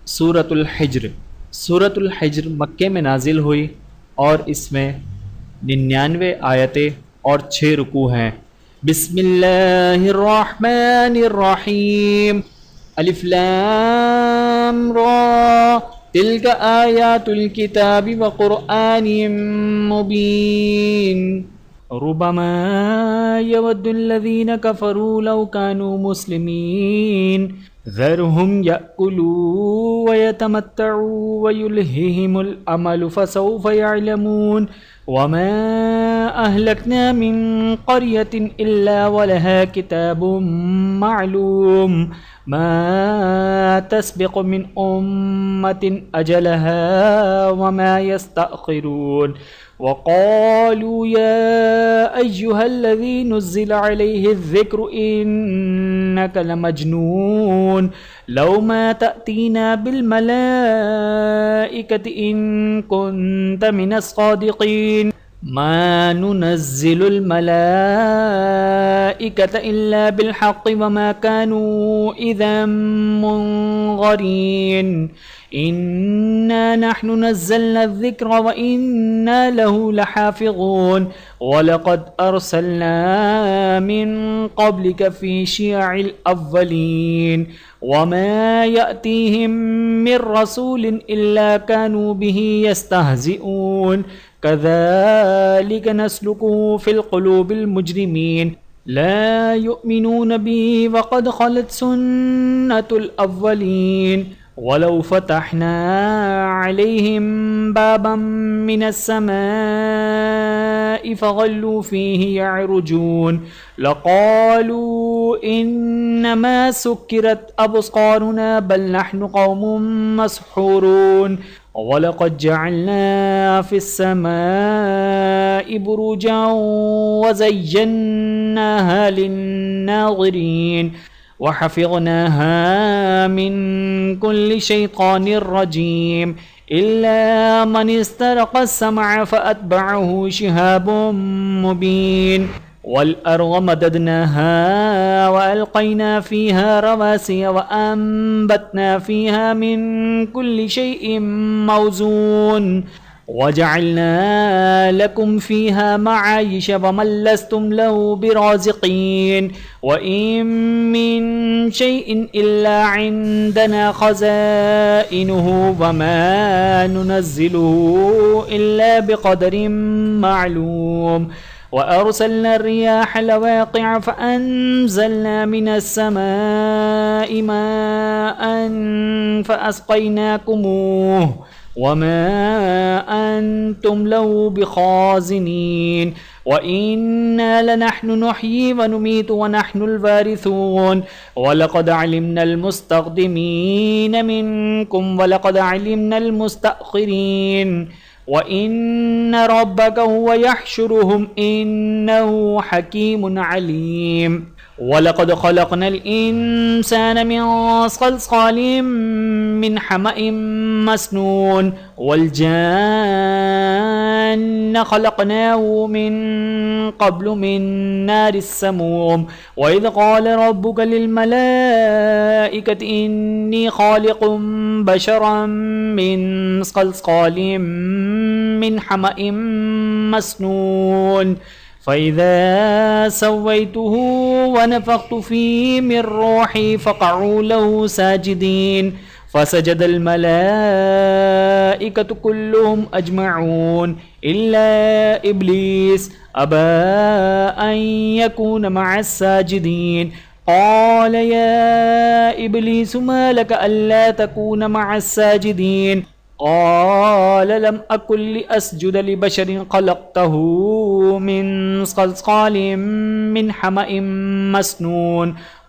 सूरतुल हिज्र। सूरतुल हिज्र मक्के में नाजिल हुई और इसमें 99 आयतें और 6 रुकू हैं। बिस्मिल्लाहिर्रहमानिर्रहीम। अलिफ लाम रा तिल्का आयातुल किताबि व क़ुरआनिम मुबीन। रुबमा यवद्दुल्लज़ीना कफ़रू लौ कानू मुस्लिमीन ज़रहुम यअकुलू व यतमत्तऊ व युल्हिहिमुल अमलु फसौफ़ यअलमून। वमा अहलकना मिन क़र्यतिन इल्ला वलहा किताबुम मालूम मा तस्बिक़ु मिन उम्मतिन अजलहा वमा यस्तअख़िरून। वक़ालू या अय्युहल्लज़ी नुज़्ज़िला अलैहि ज़िक्रु इन्नक लमजनून लौ मा तअतीना बिलमलाइकति इन कुन्त मिनस्सादिक़ीन मा नुनज़्ज़िलुल मलाइकत इल्ला बिलहक़्क़ि वमा कानू इज़न मुनज़रीन। इन्ना नहनु नज़्ज़लना ज़िक्र व इन्ना लहु लहाफ़िज़ून। वलक़द अरसलना मिन क़ब्लिक फ़ी शियअिल अव्वलीन वमा यअतीहिम मिर रसूलिन इल्ला कानू बिही यस्तहज़िऊन। कज़ालिक नस्लुकुहु फ़िल क़ुलूबिल मुजरिमीन ला युमिनून बिही वक़द ख़लत सुन्नतुल अव्वलीन। वलौ फ़तहना अलैहिम बाबम मिनस्समाइ फ़ज़ल्लू फ़ीहि यअरुजून लक़ालू इन्नमा सुक्किरत अबसारुना बल नहनु क़ौमुम मस्हूरून। वलक़द जअलना फ़िस्समाइ बुरूजन वज़य्यन्नाहा लिन्नाज़िरीन वहफ़िज़नाहा मिन कुल्लि शैतानिर रजीम इल्ला मन इस्तरक़स्समअ फ़अत्बअहु शिहाबुम मुबीन। वल्अर्ज़ मददनाहा वअल्क़ैना फ़ीहा रवासिय वअंबतना फ़ीहा मिन कुल्लि शैइन मौज़ून वजअलना लकुम फ़ीहा मआयिश वमन लस्तुम लहु बिराज़िक़ीन। वइन मिन शैइन इल्ला इंदना ख़ज़ाइनुहु वमा नुनज़्ज़िलुहु इल्ला बिक़दरिन मालूम। वअरसलना अर्रियाह लवाक़िअ फ़अंज़लना मिनस्समाइ माअन फ़अस्क़यनाकुमूह वमा अंतुम लहु बिखाज़िनीन। वइन्ना लनहनु नुह्यी वनुमीतु वनहनुल वारिसून। वलक़द अलिमनल मुस्तक़दिमीन मिनकुम वलक़द अलिमनल मुस्तअख़िरीन। वइन्न रब्बक हुव यहशुरुहुम इन्नहु हकीमुन अलीम। वलक़द ख़लक़नल इंसान मिन सल्सालिम मिन हमइम मस्नून वल्जान्न ख़लक़नाहु मिन क़ब्लु मिन नारिस समूम। वइज़ क़ाल रब्बुक लिलमलाइकति इन्नी ख़ालिक़ुम बशरन मिन सल्सालिम मिन हमइम मस्नून फ़इज़ा सव्वय्तुहु वनफ़ख़्तु फ़ीहि मिन रूही फ़क़अू लहु साजिदीन। फ़सजदल मलाइकतु कुल्लुहुम अजमऊन इल्ला इब्लीस अबा अन यकून मअस साजिदीन। क़ाल या इब्लीस मा लक अल्ला तकून मअस साजिदीन। क़ाल लम अकुन लिअस्जुद लिबशरिन ख़लक़तहु मिन सल्सालिम मिन हमइम मस्नून।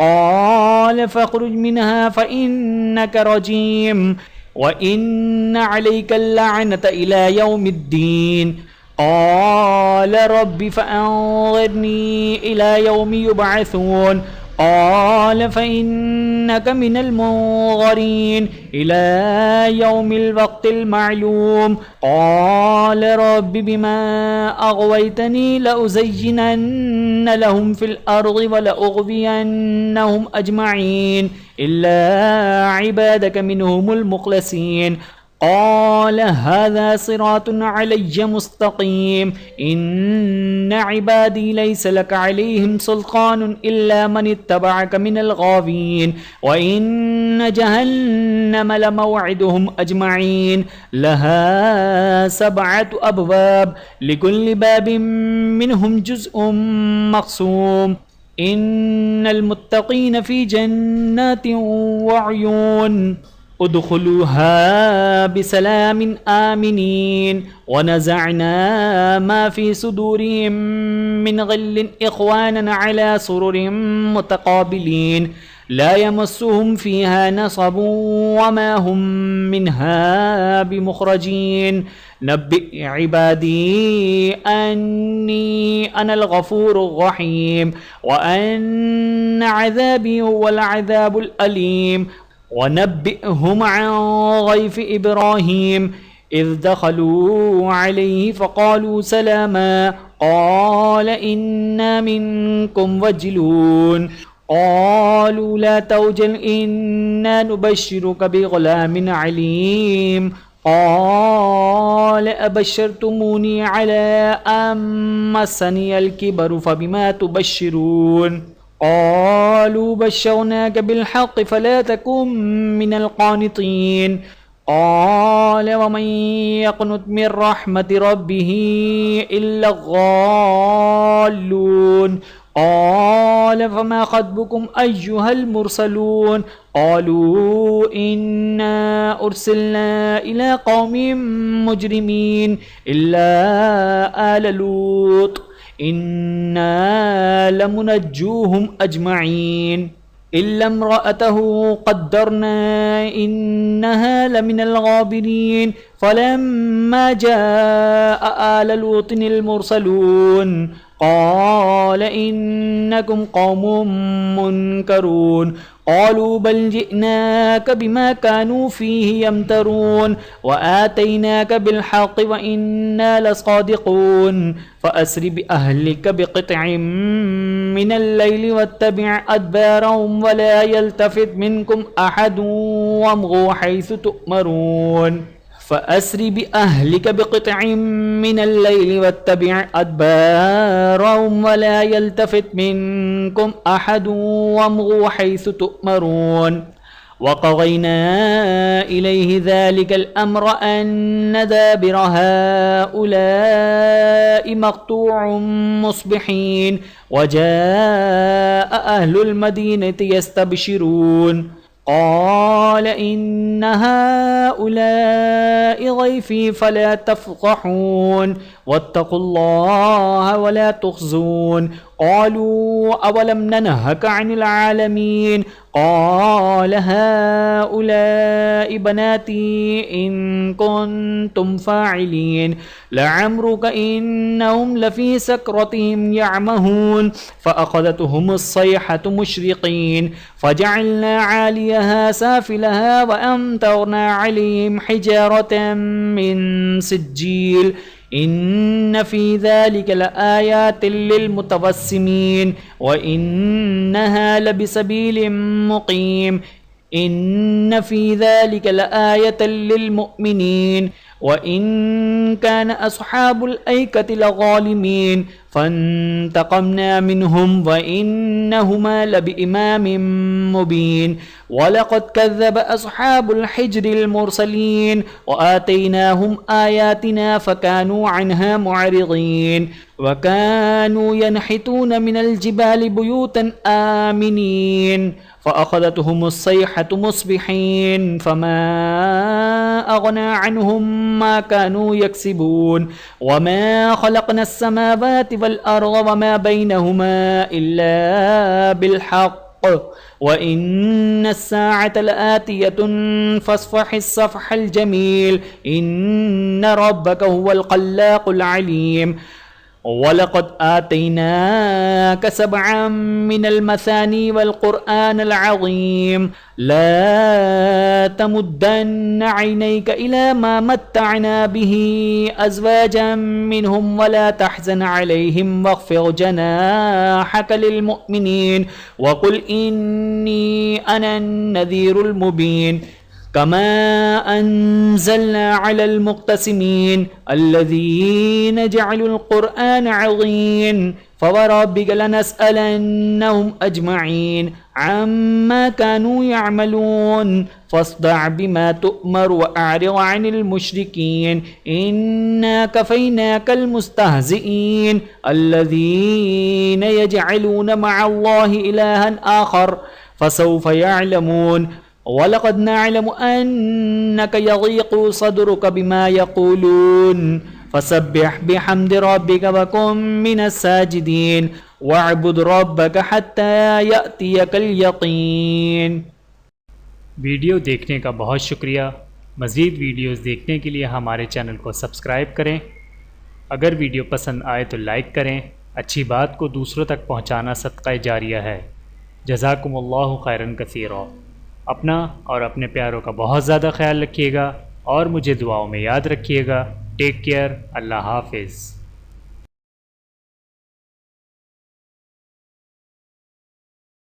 क़ाल फ़ख़रुज मिनहा फ़इन्नक रजीम वइन्न अलैकल लअनत इला यौमिद्दीन। क़ाल रब्बि फ़अन्ज़िरनी इला यौमि युबअसून। قال فإنك من المنظرين إلى يوم الوقت المعلوم. قال رب بما أغويتني لأزينن لهم في الأرض ولأغوينهم أجمعين إلا عبادك منهم المخلصين. قال هذا صراط علي مستقيم إن عبادي ليس لك عليهم سلطان إلا من اتبعك من الغاوين وإن جهنم لموعدهم أجمعين لها 7 أبواب لكل باب منهم جزء مقسوم إن المتقين في جنات وعيون ادخلوها بسلام آمنين ونزعنا ما في صدورهم من غل إخوانا على سرر متقابلين لا يمسهم فيها نصب وما هم منها بمخرجين. نبئ عبادي أني أنا الغفور الرحيم وأن عذابي هو العذاب الأليم. ونبئهم عن ضيف إبراهيم إذ دخلوا عليه فقالوا سلاما قال إنا منكم وجلون. قالوا لا توجل إنا نبشرك بغلام عليم. قال أبشرتموني على أن مسني الكبر فبما تبشرون. قالوا بشرناك بالحق فلا تكن من القانطين. قال ومن يقنط من رحمة ربه إلا الضالون. قال فما خطبكم أيها المرسلون. قالوا إنا أرسلنا إلى قوم مجرمين إلا آل لوط إنا لمنجوهم أجمعين إلا امرأته قدرنا إنها لمن الغابرين. فلما جاء آل لوط المرسلون قال إنكم قوم منكرون. قالوا بل جئناك بما كانوا فيه يمترون وآتيناك بالحق وإنا لصادقون. فأسر بأهلك بقطع من الليل واتبع أدبارهم ولا يلتفت منكم أحد وامضوا حيث تؤمرون. فأسر بأهلك بقطع من الليل واتبع أدبارهم ولا يلتفت منكم أحد وامضوا حيث تؤمرون. وقضينا إليه ذلك الأمر أن دابر هؤلاء مقطوع مصبحين وجاء أهل المدينة يستبشرون. قال إن هؤلاء ضيفي فلا تفضحون واتقوا الله ولا تخزون. قالوا أولم ننهك عن العالمين. قال هؤلاء بناتي إن كنتم فاعلين. لعمرك إنهم لفي سكرتهم يعمهون. فأخذتهم الصيحة مشرقين فجعلنا عاليها سافلها وأمطرنا عليهم حجارة من سجيل إن في ذلك لآيات للمتوسمين وإنها لبسبيل مقيم. إن في ذلك لآية للمؤمنين وإن كان أصحاب الأيكة لظالمين فانتقمنا منهم وإنهما لبإمام مبين. ولقد كذب أصحاب الحجر المرسلين وآتيناهم آياتنا فكانوا عنها معرضين. وكانوا ينحتون من الجبال بيوتا آمنين فأخذتهم الصيحة مصبحين فما أغنى عنهم ما كانوا يكسبون. وما خلقنا السماوات والأرض وما بينهما إلا بالحق وإن الساعة لآتية فاصفح الصفح الجميل إن ربك هو الخلاق العليم. वलक़द आतैनाक सबअम मिनल मसानी वल क़ुरआनिल अज़ीम ला तमुद्दन्न ऐनैक इला मा मत्तअना बिही अज़वाजम मिनहुम वला तहज़न अलैहिम वख़्फ़िज़ जनाहक लिल मुमिनीन वक़ुल इन्नी अनन नज़ीरुल मुबीन कमा अंज़लना अलल मुक़्तसिमीन अल्लज़ीन जअलुल क़ुरआन अज़ीम फ़वरब्बिक लनस्अलन्नहुम अजमईन अम्मा कानू यअमलून फ़स्दअ बिमा तुअमर वअरिज़ अनिल मुशरिकीन इन्ना कफ़ैनाकल मुस्तहज़िईन अल्लज़ीन यजअलून मअल्लाहि इलाहन आख़र फ़सौफ़ यअलमून वलक़द नअलमु अन्नक यज़ीक़ु सदरुक बिमा यक़ूलून फ़सब्बिह बिहम्दि रब्बिक वकुन मिनस साजिदीन वअबुद रब्बक हत्ता यअतियकल यक़ीन। वीडियो देखने का बहुत शुक्रिया। मज़ीद वीडियोस देखने के लिए हमारे चैनल को सब्सक्राइब करें। अगर वीडियो पसंद आए तो लाइक करें। अच्छी बात को दूसरों तक पहुंचाना सदक़ा जारिया है। जज़ाकुमुल्लाहु खैरन कसीरा। अपना और अपने प्यारों का बहुत ज़्यादा ख्याल रखिएगा और मुझे दुआओं में याद रखिएगा। Take care. अल्लाह हाफ़िज़।